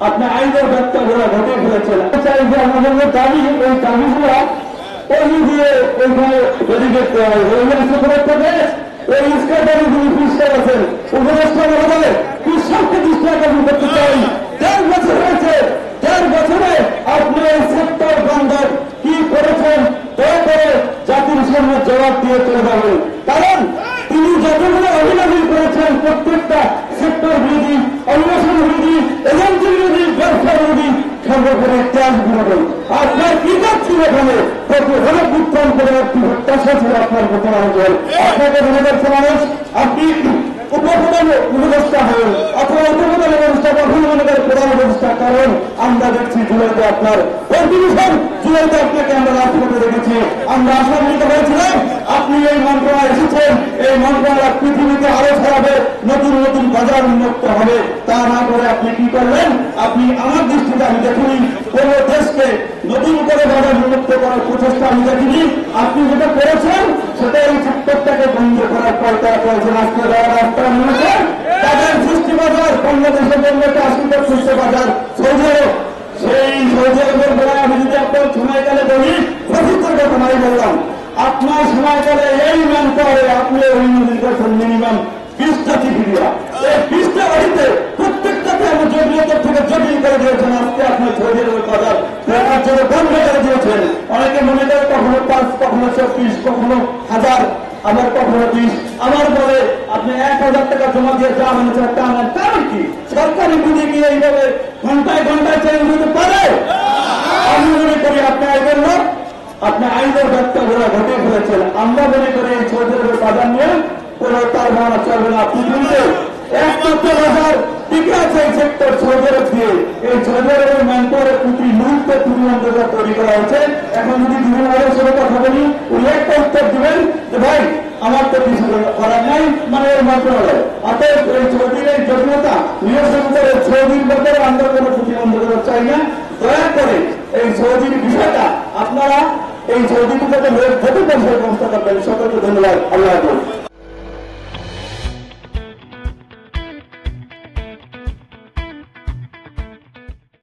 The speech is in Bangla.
আপনি আইনের ব্যাখ্যা গুলো ঘটে ফেলেছেন। চাই যে আমাদের দাবি, ওই দাবিগুলো ওই দিয়ে ওইখানে ডেডিকেট করা হয়। ওই ইস্কারবাড়ি যিনি পিস্টার আছেন উপদেষ্টা মহোদয় পিস্টারকে দৃষ্টি আকর্ষণ করতে চাই। 1.5 বছর হয়েছে, 1.5 বছরে আপনি এই সেক্টর বন্ধের কি করেছেন দয়া করে জাতির সামনে জবাব দিয়ে চলে যাবেন। কারণ তিনি যতগুলো অভিনন্দন করেছেন প্রত্যেকটা সেক্টর বিরোধী, অন্বেষণ বিরোধী, এজেন্সি বিরোধী, ব্যবসা বিরোধী, সর্বোপরি ট্যাক্স বিরোধী। আপনার কি কাজ ছিল এখানে? প্রতিভাবে উত্তম করে একটি প্রত্যাশা ছিল আপনার প্রতি মানুষের। আপনাকে মনে করছে মানুষ আপনি উপপ্রধান উপদেষ্টা হন অথবা উপপ্রধান উপদেষ্টা কখনো মনে করে প্রধান উপদেষ্টা। কারণ আমরা দেখছি জুলাইতে আপনার কন্ট্রিবিউশন, জুলাইতে আপনাকে আমরা রাষ্ট্রপতি দেখেছি। আমরা আশান্বিত হয়েছিলাম আপনি এই মন্ত্রণালয় এসেছেন, এই মন্ত্রণালয় পৃথিবীতে আরো ছড়াবে, নতুন নতুন বাজার উন্মুক্ত হবে। তা না করে আপনি কি করলেন? আপনি আমার দৃষ্টিতে আমি দেখিনি কোন দেশকে নতুন করে বাজার উন্মুক্ত করার প্রচেষ্টা আমি দেখিনি। আপনি যেটা করেছেন সেটা এই সেক্টরটাকে বন্ধ করার পর তারা করেছেন আজকে যারা রাস্তায় নেমেছে তাদের সৃষ্টি বাজার বাংলাদেশের জন্য 80% বাজার সৌদি আরব। সেই সৌদি আরবের বেলায় আমি যদি আপনার সময়কালে বলি প্রফিটের কথা নাই বললাম, আপনার সময়কালে এই ম্যান পাওয়ারে আপনি অভিনন্দন করছেন মিনিমাম 20টা চিঠিয়া। এই 20টা বাড়িতে প্রত্যেকটাতে আমি জটিলতার থেকে জটিল করে দিয়েছেন। আজকে আপনার সৌদি আরবের বাজার দেখার জন্য বন্ধ করে দিয়েছেন। অনেকে মনে করে কখনো 5, কখনো 24, কখনো 1000, আবার কখনো 20। আমার বলে আপনি 1000 টাকা জমা দিয়ে যা মনে চায় তা নেন। কারণ কি সরকারি বুঝে গিয়ে এইভাবে ঘন্টায় ঘন্টায় চেঞ্জ হতে পারে? আমি মনে করি আপনি আইবেন না, আপনি আইনের ব্যাখ্যা গুলো ঘটে ফেলেছেন। আমরা মনে করি এই সৌদি আরবের বাজার নিয়ে কোন তার ভাবনা চলবে না। পৃথিবীতে একমাত্র বাজার টিকে আছে এই সেক্টর সৌদি আরব দিয়ে। এই সৌদি আরবের ম্যানপাওয়ারের প্রতি মুহূর্তে প্রতিবন্ধকতা তৈরি করা হয়েছে। এখন যদি বিভিন্ন মানুষের সাথে কথা বলি উনি একটা উত্তর দিবেন যে ভাই আমার তো কিছু করার নাই, মানে এই মন্ত্রণালয়। অতএব এই সৌদির এই জটিলতা নিরসন করে সৌদির ব্যাপারে আমরা কোনো প্রতিবন্ধকতা চাই না। দয়া করে এই সৌদির বিষয়টা আপনারা এই সৌদির যাতে লোক যেতে পারে সেই ব্যবস্থা করবেন। সকলকে ধন্যবাদ। আল্লাহ হাফেজ।